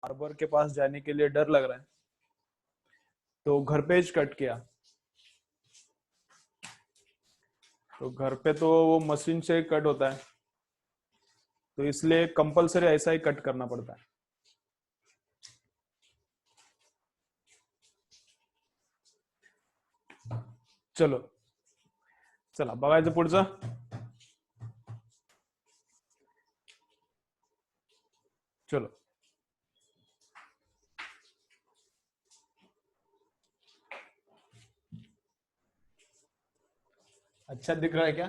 बार्बर के pass जाने के लिए डर लग रहा है, तो घर पे ही कट किया। तो घर पे तो वो मशीन से कट होता है, तो इसलिए कंपलसरी ऐसा ही कट करना पड़ता है। चलो चला बघायचं पुढचं। चलो अच्छा दिख रहा है क्या?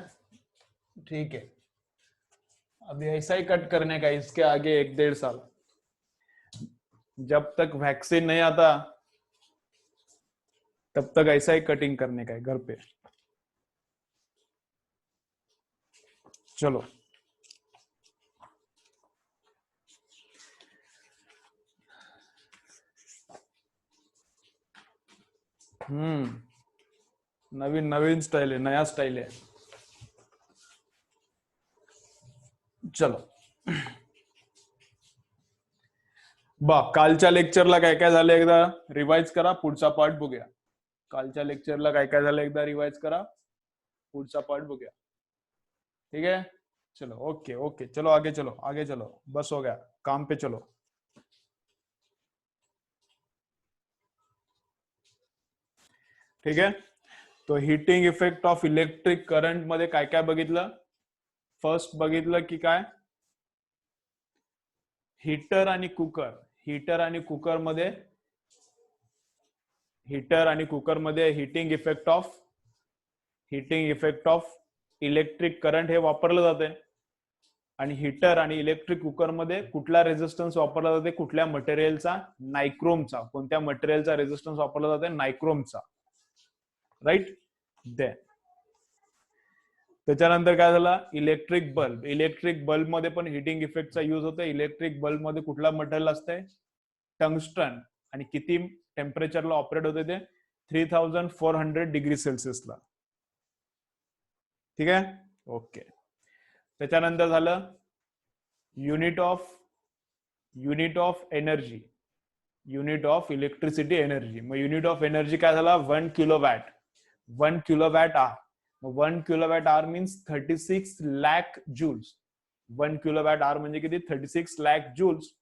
ठीक है, अभी ऐसा ही कट करने का, इसके आगे 1-1.5 साल, जब तक वैक्सीन नहीं आता तब तक ऐसा ही कटिंग करने का है घर पे। चलो नवीन नवीन स्टाइल है, नया स्टाइल है। चलो बा कालच्या लेक्चरला काय काय झालं एकदा रिवाइज करा, पुढचा पार्ट बघूया। कालच्या लेक्चरला काय काय झालं एकदा रिवाइज करा, पुढचा पार्ट बघूया। ठीक है, चलो ओके ओके, चलो आगे चलो आगे चलो, बस हो गया, काम पे चलो। ठीक है, तो heating effect of electric current मध्ये काय काय बघितलं? फर्स्ट बघितलं की काय, हीटर आणि कुकर, हीटर आणि कुकर मध्ये, हीटर आणि कुकर मध्ये heating effect of electric current हे वापरलं जाते। आणि हीटर आणि इलेक्ट्रिक कुकर मध्ये कुठला रेजिस्टन्स वापरला जाते? कुठल्या मटेरियलचा? नायक्रोमचा। कोणत्या मटेरियलचा रेजिस्टन्स वापरला जाते? नायक्रोमचा, राईट। दे त्याच्यानंतर काय झालं? इलेक्ट्रिक बल्ब, इलेक्ट्रिक बल्ब मध्ये पण हीटिंग इफेक्टचा यूज होतो। इलेक्ट्रिक बल्ब मध्ये कुठला मटेरियल असते? टंगस्टन। आणि किती टेम्परेचरला ऑपरेट होते ते? 3400 डिग्री सेल्सिअसला। ठीक आहे, ओके। त्याच्यानंतर झालं unit of energy, unit of electricity energy. मग युनिट ऑफ एनर्जी काय झाला? 1 किलोवॅट, 1 किलोवॅट आवर। 1 kilowatt hour means 36 lakh joules. 1 kilowatt आवर म्हणजे किती? 36 लाख जूल्स।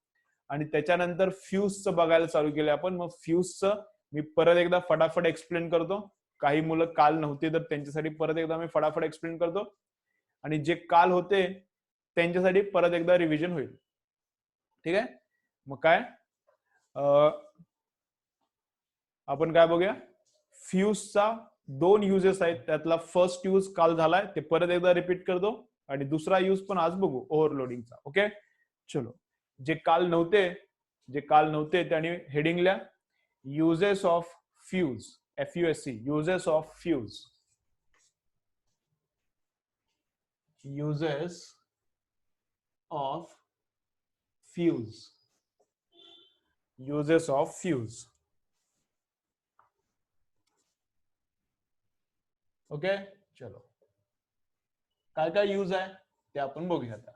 आणि त्याच्यानंतर फ्यूजचं बघायला चालू केलं आपण। मग फ्यूजचं मी परत एकदा फटाफट एक्सप्लेन करतो, काही मुलं काल नव्हती तर त्यांच्यासाठी परत एकदा मी फटाफट एक्सप्लेन करतो, आणि जे काल होते त्यांच्यासाठी परत एकदा रिव्हिजन होईल। ठीक आहे, मग काय आपण काय बघूया? फ्यूजचा 2 युजेस आहेत, त्यातला फर्स्ट यूज काल झालाय, ते परत एकदा रिपीट करतो, आणि दुसरा यूज पण आज बघू, ओव्हरलोडिंगचा। ओके, चलो जे काल नव्हते त्यांनी हेडिंग लिहा, uses of fuse, FUSE, uses of fuse, uses of fuse, uses of fuse. Okay, चलो काय काय यूज आहे ते आपण बघूया आता।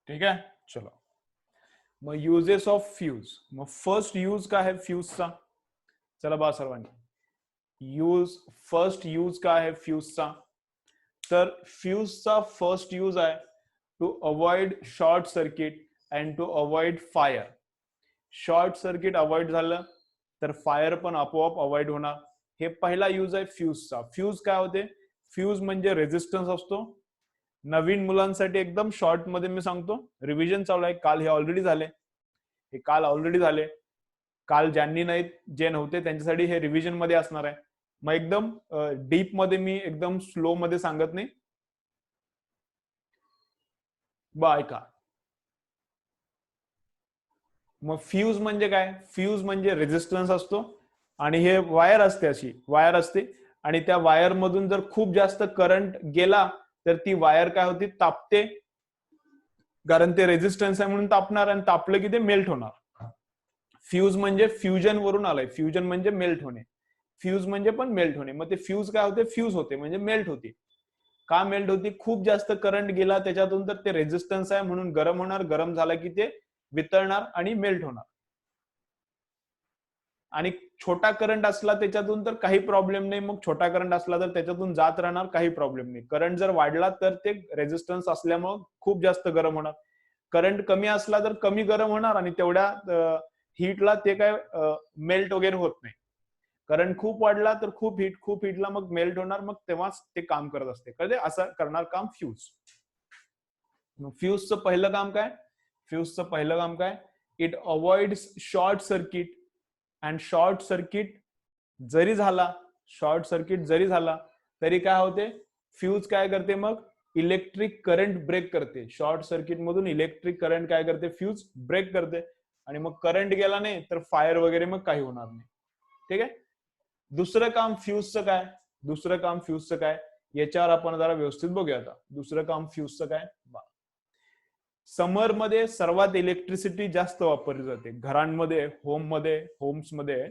ठीक है, चलो मग युजेस ऑफ फ्यूज। मग फर्स्ट यूज काय आहे फ्यूजचा? चला बा सर्वांनी, फर्स्ट यूज काय आहे फ्यूजचा? तर फ्यूजचा फर्स्ट यूज आहे to avoid short circuit and to avoid fire. Short circuit avoid झालं तर फायर पण आपोआप अवॉइड होणार। हे पहिला यूज आहे फ्यूजचा। फ्यूज काय होते? फ्यूज म्हणजे रेजिस्टन्स असतो, नवीन मुलांसाठी एकदम शॉर्ट मध्ये मी सांगतो, रिव्हिजन चालू आहे. काल हे ऑलरेडी झाले, हे काल ऑलरेडी झाले. काल ज्यांनी नाही, जे नव्हते त्यांच्यासाठी हे रिव्हिजन मध्ये असणार आहे. मग एकदम डीप मध्ये मी एकदम स्लो मध्ये सांगत नाही. ऐका. मग फ्यूज म्हणजे काय? फ्यूज म्हणजे रेझिस्टन्स असतो आणि हे वायर असते, अशी वायर असते आणि त्या वायर मधून जर खूप जास्त करंट गेला तर ती वायर काय होती, तापते. कारण ते रेझिस्टन्स आहे म्हणून तापणार आणि तापलं की ते मेल्ट होणार. फ्यूज म्हणजे फ्युजन वरून आलंय. फ्युजन म्हणजे मेल्ट होणे. फ्यूज म्हणजे पण मेल्ट होणे. मग ते फ्यूज काय होते? फ्यूज होते म्हणजे मेल्ट होते. का मेल्ट होती? खूप जास्त करंट गेला त्याच्यातून तर ते रेझिस्टन्स आहे म्हणून गरम होणार. गरम झाला की ते वितळणार आणि मेल्ट होणार. आणि छोटा करंट असला त्याच्यातून तर काही प्रॉब्लेम नाही. मग छोटा करंट असला तर त्याच्यातून जात राहणार, काही प्रॉब्लेम नाही. करंट जर वाढला तर ते रेझिस्टन्स असल्यामुळे खूप जास्त गरम होणार. करंट कमी असला तर कमी गरम होणार आणि तेवढ्या हीटला ते काय मेल्ट वगैरे होत नाही. करंट खूप वाढला तर खूप हीटला मग मेल्ट होणार, मग तेव्हाच ते काम करत असते. कळते? असं करणार काम फ्यूज. फ्यूजचं पहिलं काम काय? फ्यूजचं पहिलं काम काय? It avoids short circuit. And short circuit जरी झाला, तरी काय होते? फ्यूज काय करते? मग इलेक्ट्रिक करंट ब्रेक करते. शॉर्ट सर्किट मधून इलेक्ट्रिक करंट काय करते? फ्यूज ब्रेक करते. आणि मग करंट गेला नाही तर फायर वगैरे मग काही होणार नाही. ठीक आहे. दुसरं काम फ्यूजचं काय? याच्यावर आपण जरा व्यवस्थित बघूया आता. दुसरं काम फ्यूजचं काय? समर मध्ये सर्वात इलेक्ट्रिसिटी जास्त वापरली जाते घरांमध्ये, होम्समध्ये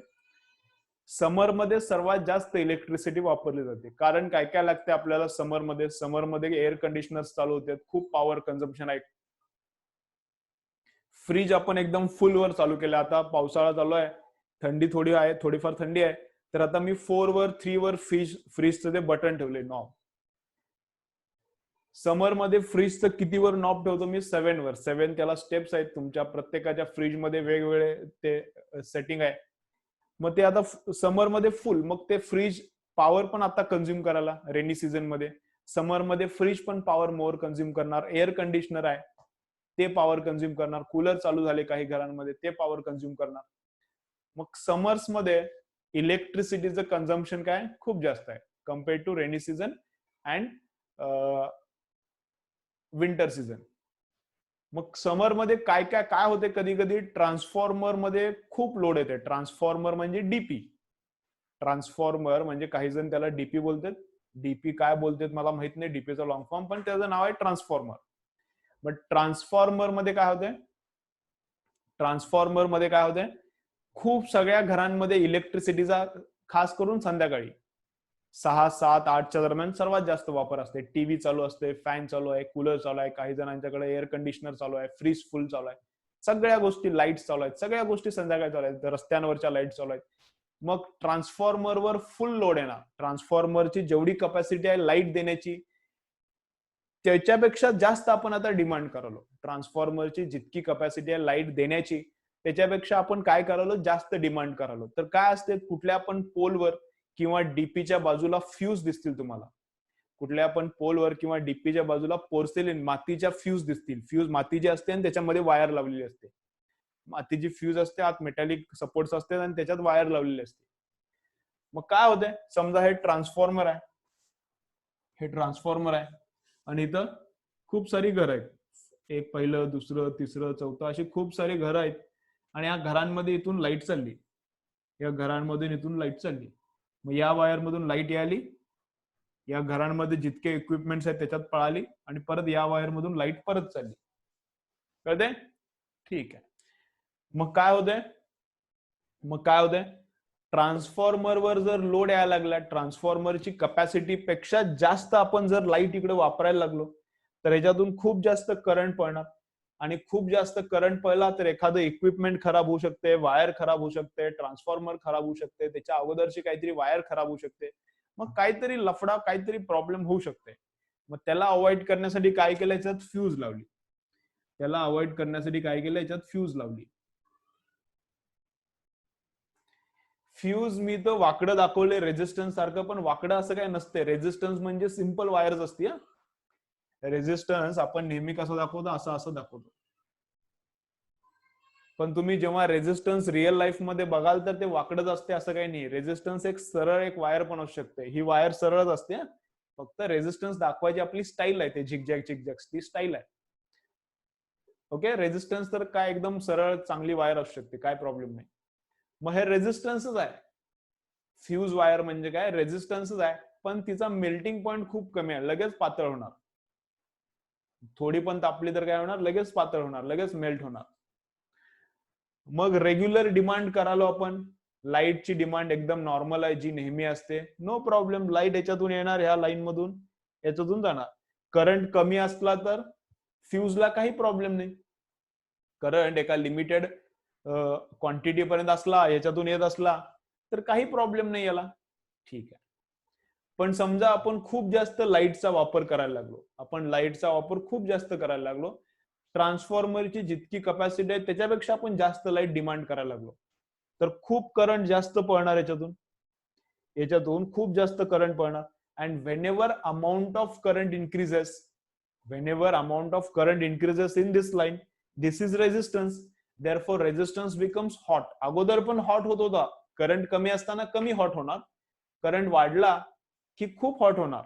समर मध्ये सर्वात जास्त इलेक्ट्रिसिटी वापरली जाते. कारण काय काय लागते आपल्याला समरमध्ये एअर कंडिशनर चालू होते, खूप पॉवर कन्झम्पशन आहे. फ्रीज आपण एकदम फुल वर चालू केलं. आता पावसाळा चालू आहे, थंडी थोडी आहे, थोडीफार थंडी आहे, तर आता मी 3 वर फ्रीजचं ते बटन ठेवले, नॉब. समर मध्ये फ्रीजचं कितीवर नॉब ठेवतो मी? 7 वर. 7 त्याला स्टेप्स आहेत. तुमच्या प्रत्येकाच्या फ्रीज मध्ये वेगवेगळे ते सेटिंग आहे. मग ते आता समर मध्ये फुल, मग ते फ्रीज पॉवर पण आता कंझ्युम करायला रेनी सीझन मध्ये. समर मध्ये फ्रीज पण पॉवर मोर कंझ्युम करणार. एअर कंडिशनर आहे ते पॉवर कंझ्युम करणार. कूलर चालू झाले काही घरांमध्ये, ते पॉवर कंझ्युम करणार. मग समर्स मध्ये इलेक्ट्रिसिटीचं कन्झम्पशन काय? खूप जास्त आहे compared to rainy season and winter season. मग समर मध्ये काय काय होते? कधी कधी ट्रान्सफॉर्मर मध्ये खूप लोड येते. ट्रान्सफॉर्मर म्हणजे डीपी. ट्रान्सफॉर्मर म्हणजे काही जण त्याला डीपी बोलतात. डीपी काय बोलतात मला माहित नाही, डीपीचा लॉंग फॉर्म, पण त्याचं नाव आहे ट्रान्सफॉर्मर. बट ट्रान्सफॉर्मर मध्ये काय होते? खूप सगळ्या घरांमध्ये इलेक्ट्रिसिटीचा खास करून संध्याकाळी 6, 7, 8च्या दरम्यान सर्वात जास्त वापर असते. टीव्ही चालू असते, फॅन चालू आहे, कूलर चालू आहे, काही जणांच्याकडे एअर कंडिशनर चालू आहे, फ्रीज फुल चालू आहे, सगळ्या गोष्टी, लाईट चालू आहेत, सगळ्या गोष्टी संध्याकाळी चालू आहेत, रस्त्यांवरच्या लाईट चालू आहेत. मग ट्रान्सफॉर्मरवर फुल लोड येणार. ट्रान्सफॉर्मरची जेवढी कपॅसिटी आहे लाईट देण्याची, त्याच्यापेक्षा जास्त आपण आता डिमांड करालो. ट्रान्सफॉर्मरची जितकी कपॅसिटी आहे लाईट देण्याची, त्याच्यापेक्षा आपण काय करालो? जास्त डिमांड करालो. तर काय असते? कुठल्या पण पोलवर किंवा डीपीच्या बाजूला फ्यूज दिसतील तुम्हाला. कुठल्या पण पोलवर किंवा डीपीच्या बाजूला पोर्सेलिन मातीच्या फ्यूज दिसतील. फ्यूज मातीची असते आणि त्याच्यामध्ये वायर लावलेली असते. मातीची फ्यूज असते, आत मेटॅलिक सपोर्ट्स असते आणि त्याच्यात वायर लावलेली असते. मग काय होतंय? समजा हे ट्रान्सफॉर्मर आहे आणि इथं खूप सारी घरं आहेत. एक, पहिलं, दुसरं, तिसरं, चौथं, अशी खूप सारी घरं आहेत आणि या घरांमध्ये इथून लाईट चालली. मग या वायर मधून लाईट यायली, या घरांमध्ये जितके इक्विपमेंट्स आहेत त्याच्यात पळाली आणि परत या वायर मधून लाईट परत चालली. कळते? ठीक आहे. मग काय होतंय? ट्रान्सफॉर्मरवर जर लोड यायला लागला, ट्रान्सफॉर्मरची कपॅसिटी पेक्षा जास्त आपण जर लाईट इकडे वापरायला लागलो, तर ह्याच्यातून खूप जास्त करंट पळणार आणि खूप जास्त करंट पळला तर एखादं इक्विपमेंट खराब होऊ शकते, वायर खराब होऊ शकते, ट्रान्सफॉर्मर खराब होऊ शकते, त्याच्या अगोदरची काहीतरी वायर खराब होऊ शकते. मग काहीतरी लफडा, काहीतरी प्रॉब्लेम होऊ शकते. मग त्याला अवॉइड करण्यासाठी काय केलं? याच्यात फ्यूज लावली. फ्यूज मी तर वाकडं दाखवले रेझिस्टन्स सारखं, पण वाकडं असं काय नसते. रेझिस्टन्स म्हणजे सिंपल वायर्स असते. रेझिस्टन्स आपण नेहमी कसं दाखवतो, असं असं दाखवतो. पण तुम्ही जेव्हा रेझिस्टन्स रिअल लाईफ मध्ये बघाल तर ते वाकडच असते असं काही नाही. रेझिस्टन्स एक सरळ एक वायर पण असू शकते. ही वायर सरळच असते, फक्त रेझिस्टन्स दाखवायची आपली स्टाईल आहे, ते झिगझॅग झिगझॅग ती स्टाईल आहे. ओके, रेझिस्टन्स तर काय एकदम सरळ चांगली वायर असू शकते, काय प्रॉब्लेम नाही. मग हे रेझिस्टन्सच आहे. फ्यूज वायर म्हणजे काय, रेझिस्टन्सच आहे, पण तिचा मेल्टिंग पॉईंट खूप कमी आहे, लगेच पातळ होणार. थोडी पण तापली तर काय होणार, लगेच पातळ होणार, लगेच मेल्ट होणार. मग रेग्युलर डिमांड करालो आपण, लाईटची डिमांड एकदम नॉर्मल आहे, जी नेहमी असते, नो प्रॉब्लेम. लाईट याच्यातून येणार, ह्या लाईन मधून याच्यातून जाणार. करंट कमी असला तर फ्यूजला काही प्रॉब्लेम नाही. करंट एका लिमिटेड क्वांटिटी पर्यंत असला, याच्यातून येत असला तर काही प्रॉब्लेम नाही याला, ठीक आहे. पण समजा आपण खूप जास्त लाईटचा वापर करायला लागलो, आपण लाईटचा वापर खूप जास्त करायला लागलो, ट्रान्सफॉर्मरची जितकी कपॅसिटी आहे त्याच्यापेक्षा आपण जास्त लाईट डिमांड करायला लागलो, तर खूप करंट जास्त पळणार याच्यातून, याच्यातून खूप जास्त करंट पळणार. And whenever amount of current increases, whenever amount of current increases in this line, this is resistance, therefore resistance becomes hot. अगोदर पण हॉट होत होता, करंट कमी असताना कमी हॉट होणार, करंट वाढला की खूप हॉट होणार,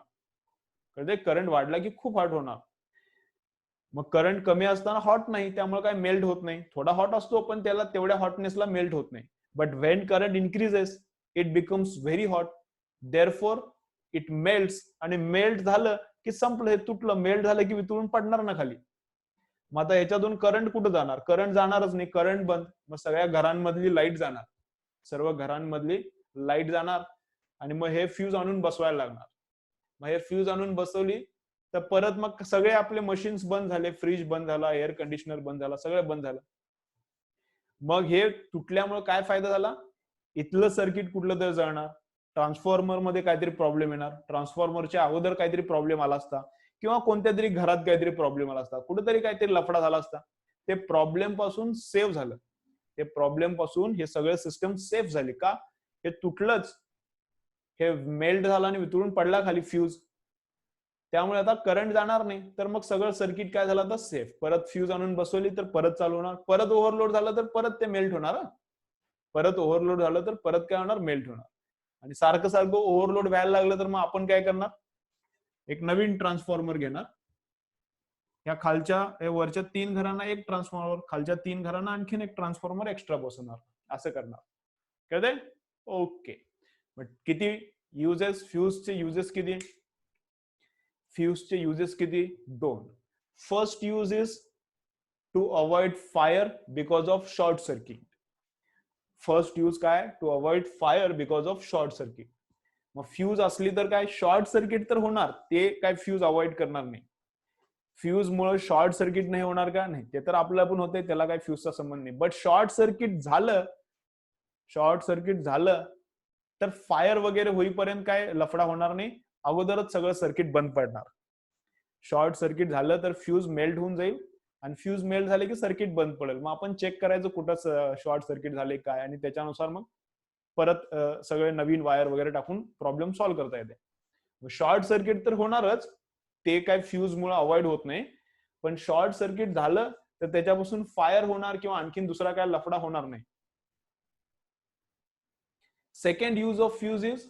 कळते, करंट वाढला की खूप हॉट होणार. मग करंट कमी असताना हॉट नाही, त्यामुळे काय मेल्ट होत नाही, थोडा हॉट असतो पण त्याला तेवढ्या हॉटनेसला मेल्ट होत नाही. But when current increases it becomes very hot, therefore it melts, आणि मेल्ट झालं की संपलं, हे तुटलं, मेल्ट झालं की वितळून पडणार ना खाली. मग आता याच्यातून करंट कुठं जाणार, करंट जाणारच नाही, करंट बंद. मग सगळ्या घरांमधली लाईट जाणार, सर्व घरांमधली लाईट जाणार, आणि मग हे फ्यूज आणून बसवायला लागणार. मग हे फ्यूज आणून बसवली तर परत मग सगळे आपले मशीन्स बंद झाले, फ्रीज बंद झाला, एअर कंडिशनर बंद झाला, सगळं बंद झालं. मग हे तुटल्यामुळे काय फायदा झाला, इथलं सर्किट कुठलं तर जळणार, ट्रान्सफॉर्मर मध्ये काहीतरी प्रॉब्लेम येणार, ट्रान्सफॉर्मरच्या अगोदर काहीतरी प्रॉब्लेम आला असता, किंवा कोणत्या तरी घरात काहीतरी प्रॉब्लेम आला असता, कुठेतरी काहीतरी लफडा झाला असता. ते प्रॉब्लेम पासून सेव्ह झालं, ते प्रॉब्लेम पासून हे सगळे सिस्टम सेफ झाली का, हे तुटलंच, हे मेल्ट झालं आणि वितळून पडला खाली फ्यूज, त्यामुळे आता करंट जाणार नाही, तर मग सगळं सर्किट काय झालं, तर सेफ. परत फ्यूज आणून बसवली तर परत चालू होणार, परत ओव्हरलोड झालं तर परत ते मेल्ट होणार, परत ओव्हरलोड झालं तर परत काय होणार, मेल्ट होणार. आणि सारखं सारखं ओव्हरलोड व्हायला लागलं तर मग आपण काय करणार, एक नवीन ट्रान्सफॉर्मर घेणार, या खालच्या वरच्या 3 घरांना एक ट्रान्सफॉर्मर, खालच्या 3 घरांना आणखीन एक ट्रान्सफॉर्मर एक्स्ट्रा बसवणार, असं करणार, कळते. ओके, बट किती युजेस, फ्यूजचे युजेस किती, फ्यूजचे युजेस किती, 2. First use is to avoid fire because of short circuit. First use काय, to avoid fire because of short circuit. मग फ्यूज असली तर काय, शॉर्ट सर्किट तर होणार, ते काय फ्यूज अवॉइड करणार नाही. फ्यूज मुळे शॉर्ट सर्किट नाही होणार का, नाही, ते तर आपलं पण होते, त्याला काय फ्यूजचा संबंध नाही. बट शॉर्ट सर्किट झालं, शॉर्ट सर्किट झालं तर फायर वगैरे होईपर्यंत काय लफडा होणार नाही, अगोदरच सगळं सर्किट बंद पडणार. शॉर्ट सर्किट झालं तर फ्यूज मेल्ट होऊन जाईल, आणि फ्यूज मेल्ट झाले की सर्किट बंद पडेल. मग आपण चेक करायचं कुठं शॉर्ट सर्किट झाले काय, आणि त्याच्यानुसार मग परत सगळे नवीन वायर वगैरे टाकून प्रॉब्लेम सॉल्व्ह करता येते. शॉर्ट सर्किट तर होणारच, ते काय फ्यूज मुळे अवॉइड होत नाही, पण शॉर्ट सर्किट झालं तर त्याच्यापासून फायर होणार किंवा आणखीन दुसरा काय लफडा होणार नाही. Second use of fuse is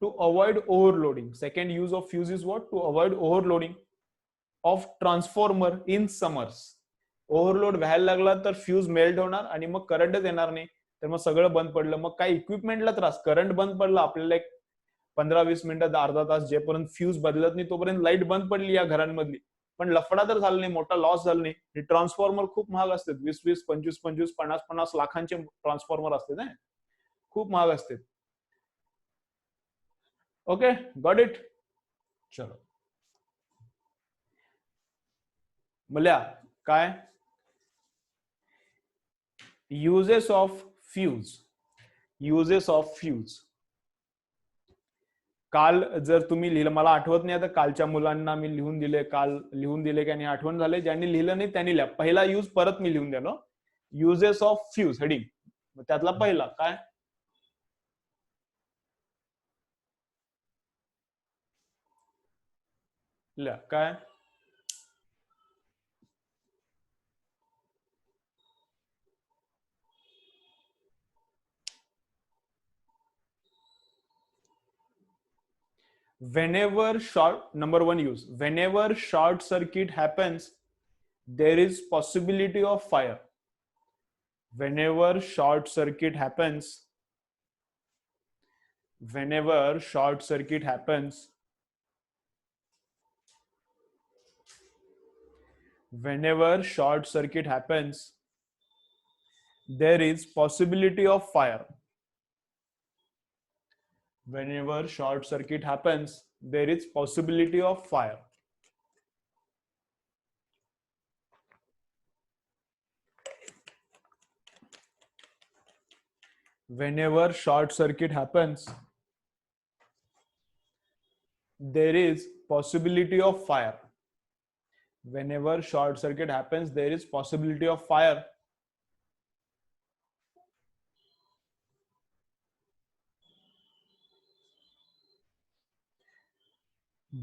to avoid overloading. Second use of fuse is what, to avoid overloading of transformer in summers. Overload व्हायला लागला तर फ्यूज मेल्ट होणार आणि मग करंटच येणार नाही, तर मग सगळं बंद पडलं, मग काही इक्विपमेंटला त्रास. करंट बंद पडला, आपल्याला एक 15-20 मिनिटं, अर्धा तास, जेपर्यंत फ्यूज बदलत नाही तोपर्यंत लाईट बंद पडली या घरांमधली, पण लफडा तर झाला नाही, मोठा लॉस झाला नाही. ट्रान्सफॉर्मर खूप महाग असतात, 20-20, 25-25, 50-50 लाखांचे ट्रान्सफॉर्मर असते, खूप महाग असते. Okay, got it. चलो मल्या, काय uses of fuse, uses of fuse. काल जर तुम्ही लिहिलं, मला आठवत नाही आता, कालच्या मुलांना मी लिहून दिले, काल लिहून दिले की नाही आठवण झाले, ज्यांनी लिहिलं नाही त्यांनी लिहा. पहिला यूज परत मी लिहून द्यालो, युजेस ऑफ फ्यूज हेडिंग, त्यातला पहिला काय, लिहा काय, whenever short number one use, whenever short circuit happens, there is possibility of fire. Whenever short circuit happens, whenever short circuit happens, whenever short circuit happens, there is possibility of fire. Whenever short circuit happens, there is possibility of fire. Whenever short circuit happens, there is possibility of fire. Whenever short circuit happens, there is possibility of fire.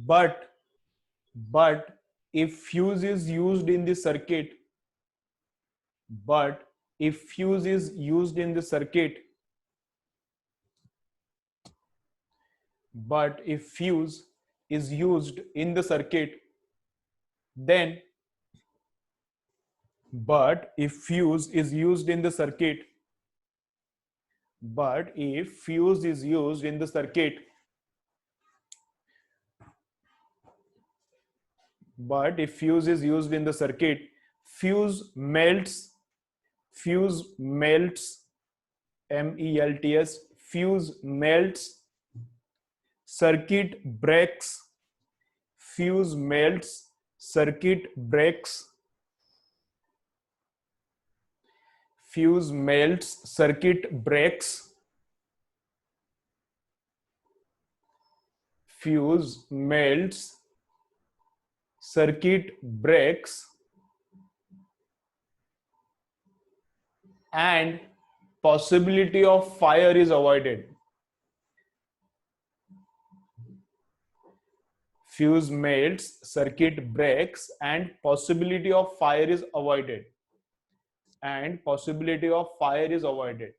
But if fuse is used in the circuit, but if fuse is used in the circuit, but if fuse is used in the circuit, then but if fuse is used in the circuit, but if fuse is used in the circuit, but if fuse is used in the circuit, fuse melts, MELTS, fuse melts, circuit breaks, fuse melts, circuit breaks, fuse melts, circuit breaks, fuse melts, circuit breaks, and possibility of fire is avoided. Fuse melts, circuit breaks, and possibility of fire is avoided. And possibility of fire is avoided.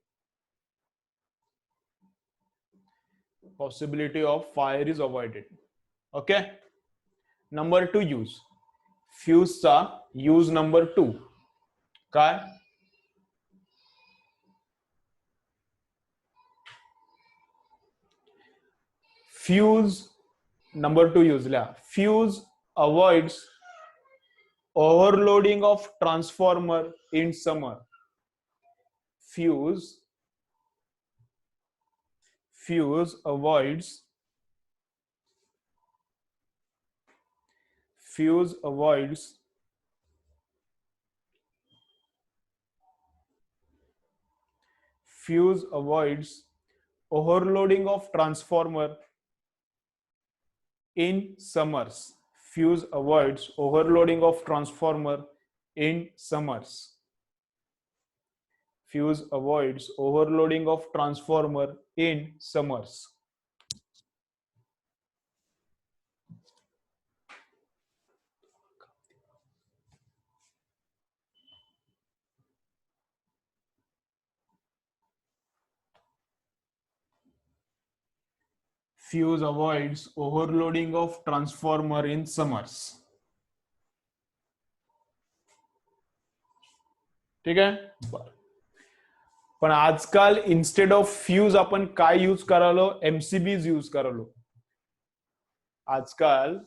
Possibility of fire is avoided. Okay. Number 2 use. Fuse चा use number 2 काय? Fuse number 2 use लिया. Fuse avoids overloading of transformer in summer. Fuse avoids overloading of transformer in summers. Fuse avoids overloading of transformer in summers. Fuse avoids overloading of transformer in summers. Fuse avoids overloading of transformer in summers. ठीक आहे. पण आजकाल instead of fuse आपण काय use करालो? MCBs use करालो. आजकाल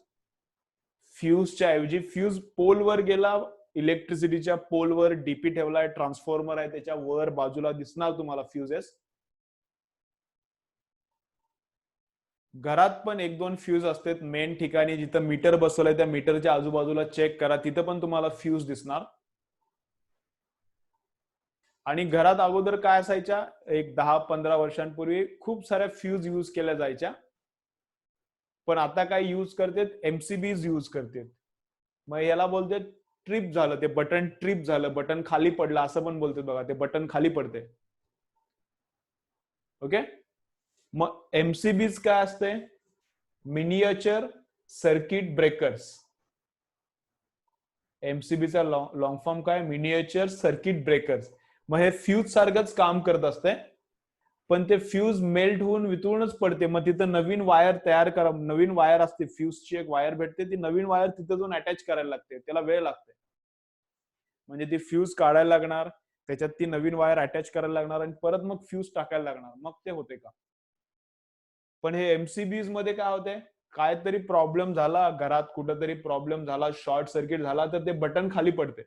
फ्यूजच्या ऐवजी फ्यूज पोलवर गेला, इलेक्ट्रिसिटीच्या पोलवर डीपी ठेवलाय, ट्रान्सफॉर्मर आहे, त्याच्या वर बाजूला दिसणार तुम्हाला फ्यूजेस. घरात पण 1-2 फ्यूज असतात मेन ठिकाणी, जिथं मीटर बसवलंय त्या मीटरच्या आजूबाजूला चेक करा, तिथं पण तुम्हाला फ्यूज दिसणार. आणि घरात अगोदर काय असायच्या, एक 10-15 वर्षांपूर्वी खूप साऱ्या फ्यूज यूज केल्या जायच्या. पण आता काय यूज करतात? एमसीबीज यूज करतात. मग याला बोलतात ट्रिप झालं, ते बटन ट्रिप झालं, बटन खाली पडलं असं पण बोलतात बघा, ते बटन खाली पडते. ओके. मग एमसीबीज काय असते? Miniature circuit breakers. एमसीबीचा लॉंग फॉर्म काय? Miniature circuit breakers. मग हे फ्यूज सारखंच काम करत असते, पण ते फ्यूज मेल्ट होऊन वितळूनच पडते. मग तिथं नवीन वायर तयार करा, नवीन वायर असते, फ्यूजची एक वायर भेटते, ती नवीन वायर तिथं जाऊन अटॅच करायला लागते, त्याला वेळ लागते. म्हणजे ती फ्यूज काढायला लागणार, त्याच्यात ती नवीन वायर अटॅच करायला लागणार आणि परत मग फ्यूज टाकायला लागणार, मग ते होते का. पण हे एमसीबीज मध्ये काय होते, काहीतरी प्रॉब्लेम झाला घरात, कुठेतरी प्रॉब्लेम झाला, शॉर्ट सर्किट झाला, तर ते बटन खाली पडते.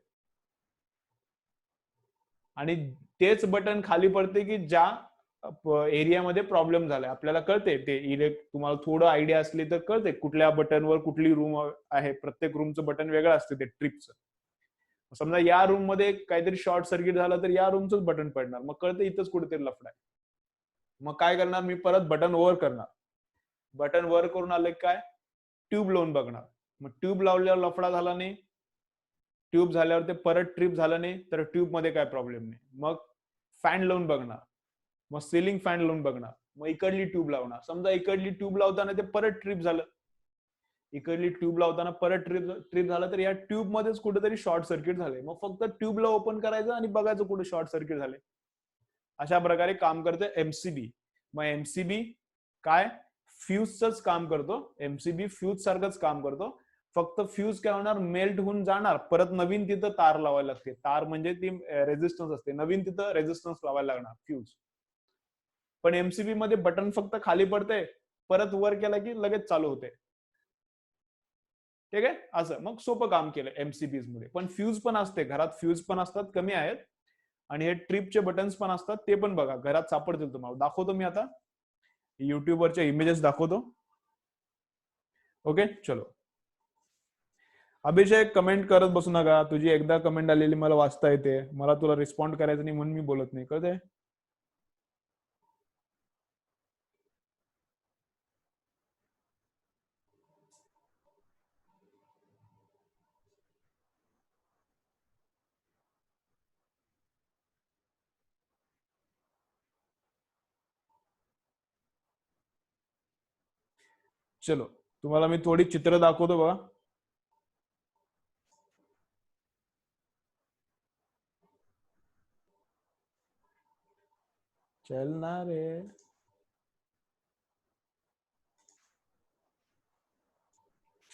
आणि तेच बटन खाली पडते की ज्या एरियामध्ये प्रॉब्लेम झालाय. आपल्याला कळते ते तुम्हाला थोडं आयडिया असली तर कळते कुठल्या बटनवर कुठली रूम आहे. प्रत्येक रूमचं बटन वेगळं असते ते ट्रिपचं. समजा या रूम मध्ये काहीतरी शॉर्ट सर्किट झालं तर या रूमचंच बटन पडणार, मग कळते इथंच कुठेतरी लफडा आहे. मग काय करणार, मी परत बटन वर करणार. बटन वर करून आले काय, ट्यूब लावून बघणार. मग ट्यूब लावल्यावर लफडा झाला नाही, ट्यूब झाल्यावर ते परत ट्रिप झालं नाही, तर ट्यूब मध्ये काय प्रॉब्लेम नाही. मग फॅन लावून बघणार, मग सिलिंग फॅन लावून बघणार, मग इकडली ट्यूब लावणार. समजा इकडली ट्यूब लावताना ते परत ट्रिप झालं, इकडली ट्यूब लावताना परत ट्रिप झालं, तर या ट्यूब मध्येच कुठेतरी शॉर्ट सर्किट झाले. मग फक्त ट्यूबला ओपन करायचं आणि बघायचं कुठे शॉर्ट सर्किट झाले. अशा प्रकारे काम करते एमसीबी. मग एमसीबी काय, फ्यूजच काम करतो. एमसीबी फ्यूज सारखंच काम करतो, फक्त फ्यूज काय होणार, मेल्ट होऊन जाणार, परत नवीन तिथं तार लावायला लागते. तार म्हणजे ती रेझिस्टन्स असते, नवीन तिथं रेझिस्टन्स लावायला लागणार फ्यूज. पण एमसीबी मध्ये बटन फक्त खाली पडते, परत वर केला की लगेच चालू होते. ठीक आहे, असं मग सोपं काम केलं एमसीबीज मध्ये. पण फ्यूज पण असते घरात, फ्यूज पण असतात, कमी आहेत. आणि हे ट्रिपचे बटन्स पण असतात, ते पण बघा घरात सापडतील तुम्हाला. दाखवतो मी आता, युट्यूबवरच्या इमेजेस दाखवतो. ओके चलो. अभिषेक कमेंट करत बसू नका, तुझी एकदा कमेंट आलेली मला वाचता येते, मला तुला रिस्पॉन्ड करायचं नाही म्हणून मी बोलत नाही, कळते. चलो, तुम्हाला मी थोडी चित्र दाखवतो बघा. चलना रे.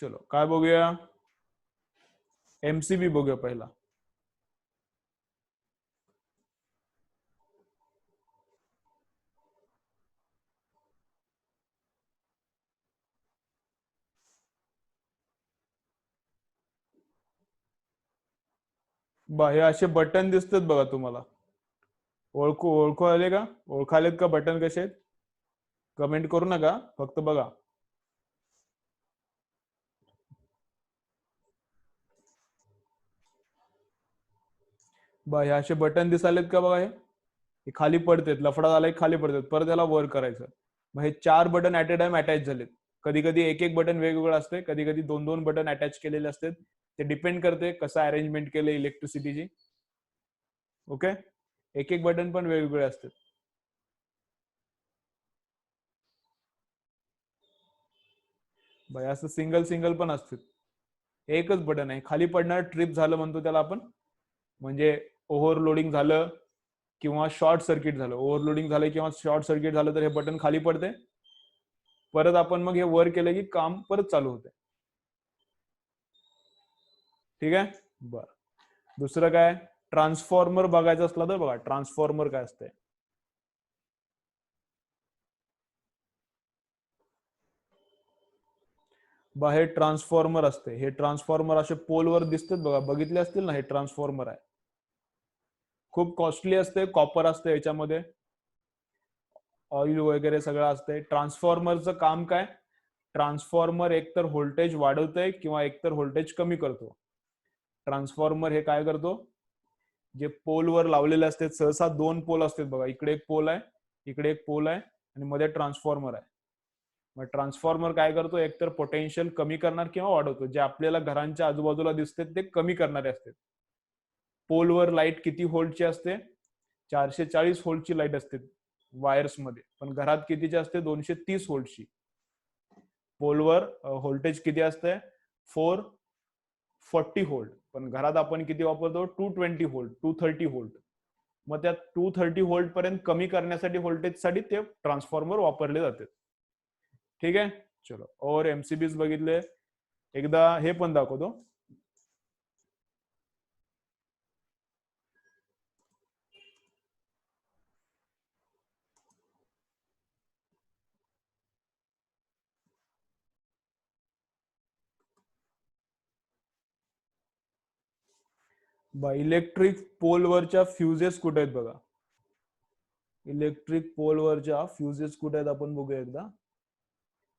चलो काय बघूया, एमसीबी बघूया पहिला. हे असे बटन दिसतात बघा तुम्हाला, ओळखू आले का, ओळखालेत का बटन कसे आहेत. कमेंट करू नका, फक्त बघा. हे असे बटन दिसालेत का बघा. हे खाली पडतात, लफडा झाला खाली पडतात, परत त्याला वर करायचं. मग हे 4 button at a time attach झालेत. कधी कधी एक एक बटन वेगवेगळं असते, कधी कधी 2-2 बटन अटॅच केलेले असतात. ते डिपेंड करते कसं अरेंजमेंट केलं इलेक्ट्रिसिटीची. ओके, एक एक बटन पण वेगवेगळे असतात. असं सिंगल सिंगल पण असतात. एकच बटन आहे, खाली पडणार ट्रिप झालं म्हणतो त्याला आपण. म्हणजे ओव्हरलोडिंग झालं किंवा शॉर्ट सर्किट झालं, ओव्हरलोडिंग झालं किंवा शॉर्ट सर्किट झालं तर हे बटन खाली पडते. परत आपण मग हे वर केलं की काम परत चालू होते. ठीक आहे, बर. दुसरं काय, ट्रान्सफॉर्मर बघायचं असलं तर बघा, ट्रान्सफॉर्मर काय असते. हे ट्रान्सफॉर्मर असते. हे ट्रान्सफॉर्मर असे पोलवर दिसतात बघा, बघितले असतील ना, हे ट्रान्सफॉर्मर आहे. खूप कॉस्टली असते, कॉपर असते याच्यामध्ये, ऑइल वगैरे सगळं असते. ट्रान्सफॉर्मरचं काम काय, ट्रान्सफॉर्मर एकतर व्होल्टेज वाढवतंय किंवा एकतर व्होल्टेज कमी करतो. ट्रान्सफॉर्मर हे काय करतो, जे पोलवर लावलेले असतात, सहसा 2 पोल असतात बघा, इकडे एक पोल आहे, इकडे एक पोल आहे, आणि मध्ये ट्रान्सफॉर्मर आहे. मग ट्रान्सफॉर्मर काय करतो, एकतर पोटेन्शियल कमी करणार किंवा वाढवतो. जे आपल्याला घरांच्या आजूबाजूला दिसते ते कमी करणारे असते. पोलवर लाईट किती व्होल्टची असते, 440 व्होल्टची लाईट असते वायर्स मध्ये, पण घरात कितीची असते, 230 व्होल्टची. पोलवर व्होल्टेज किती असते, 440 व्होल्ट, पण घरात आपण किती वापरतो, 220 व्होल्ट, 230 व्होल्ट. मग त्या 230 व्होल्ट पर्यंत कमी करण्यासाठी व्होल्टेजसाठी ते ट्रान्सफॉर्मर वापरले जाते. ठीक आहे, चलो और एमसीबीज बघितले. एकदा हे पण दाखवतो. इलेक्ट्रिक पोलवरच्या फ्युजेस कुठे आहेत बघा. इलेक्ट्रिक पोलवरच्या फ्युजेस कुठे आहेत आपण बघूया एकदा.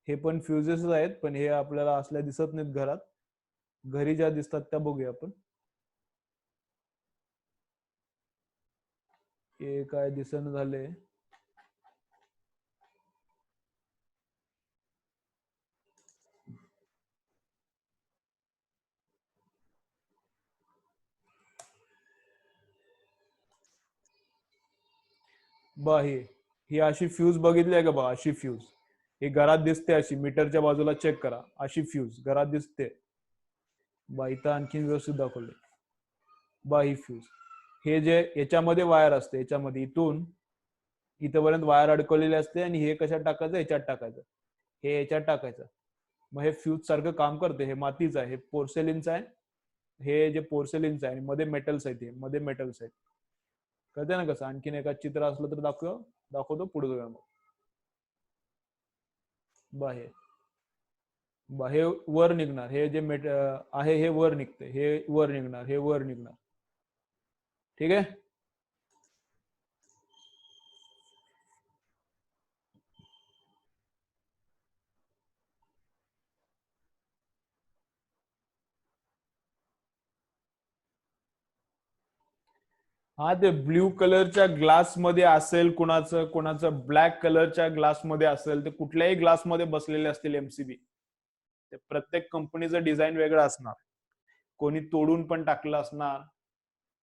हे पण फ्युजेस आहेत, पण हे आपल्याला असल्या दिसत नाहीत घरात. घरी ज्या दिसतात त्या बघूया आपण. हे काय दिसन झाले. ही अशी फ्यूज बघितली आहे का बा, अशी फ्यूज ही घरात दिसते, अशी मीटरच्या बाजूला चेक करा, अशी फ्यूज घरात दिसते बा. इथं आणखीन व्यवस्थित दाखवले बा. ही फ्यूज हे जे याच्यामध्ये वायर असते, याच्यामध्ये इथून इथपर्यंत वायर अडकवलेली असते आणि हे कशात टाकायचं, याच्यात टाकायचं, हे याच्यात टाकायचं. मग हे फ्यूज सारखं काम करते. हे मातीचं आहे, हे पोर्सेलिनचं आहे. हे जे पोर्सेलिनचं आहे मध्ये मेटल्स आहेत, हे मध्ये मेटल्स आहेत. कळते ना कसं. आणखीन एका चित्र असलं तर दाखवतो पुढे जाऊया मग. हे वर निघणार, हे जे आहे हे वर निघते, हे वर निघणार, हे वर निघणार. ठीक आहे. हा, ते ब्ल्यू कलरच्या ग्लास मध्ये असेल कुणाचं, कुणाचं ब्लॅक कलरच्या ग्लास मध्ये असेल, ते कुठल्याही ग्लास मध्ये बसलेले असतील एमसीबी. ते प्रत्येक कंपनीचं डिझाईन वेगळं असणार. कोणी तोडून पण टाकलं असणार.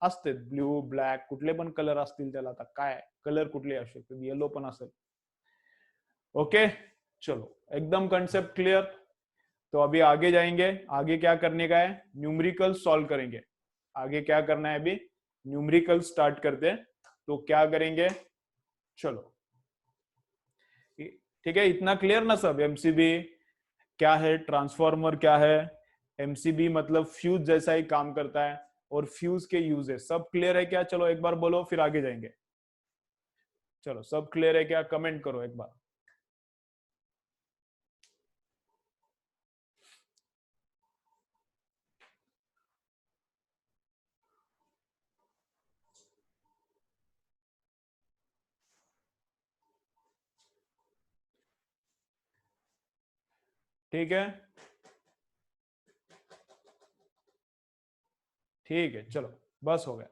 असते ब्ल्यू ब्लॅक कुठले पण कलर असतील त्याला. आता काय कलर कुठले असू शकतात, येलो पण असेल. ओके, चलो एकदम कंसेप्ट क्लियर. तो अभी आगे जाएंगे. आगे क्या करने का है, न्यूमेरिकल सॉल्व करेंगे. आगे क्या करना है, अभी न्यूमेरिकल स्टार्ट करते हैं. तो क्या करेंगे, चलो ठीक है. इतना क्लियर ना सब. एमसीबी क्या है, ट्रांसफॉर्मर क्या है, एमसीबी मतलब फ्यूज जैसा ही काम करता है, और फ्यूज के यूजेस सब क्लियर है क्या. चलो एक बार बोलो, फिर आगे जाएंगे. चलो सब क्लियर है क्या, कमेंट करो एक बार. ठीक है, ठीक है, चलो बस हो गया.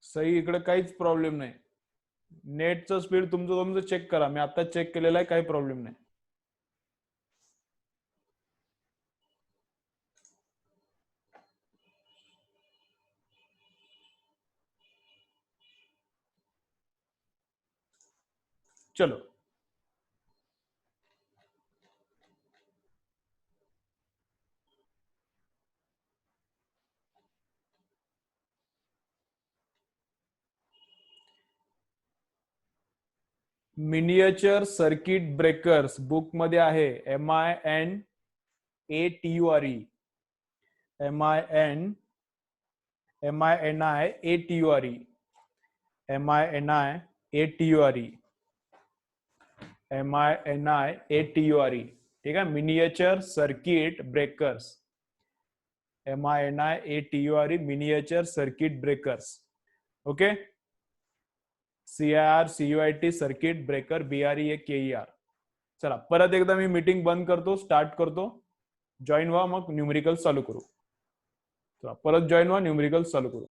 सही, इकडे काहीच प्रॉब्लेम नाही. नेटचं स्पीड तुमचं चेक करा. मी आता चेक केलेलं आहे, काही प्रॉब्लेम नाही. चलो मिनिएचर सर्किट ब्रेकर्स बुक मध्ये आहे. MINATURE, MINATURE, MINATURE. ठीक है, miniature circuit breakers, MINATURE, miniature circuit breakers. Okay, CIR circuit breaker, BREAKER. चला परत एकदा मी मीटिंग बंद करतो, स्टार्ट करतो. जॉईन व्हा, मग न्यूमेरिकल चालू करू. चला परत जॉईन व्हा, न्यूमेरिकल चालू करू.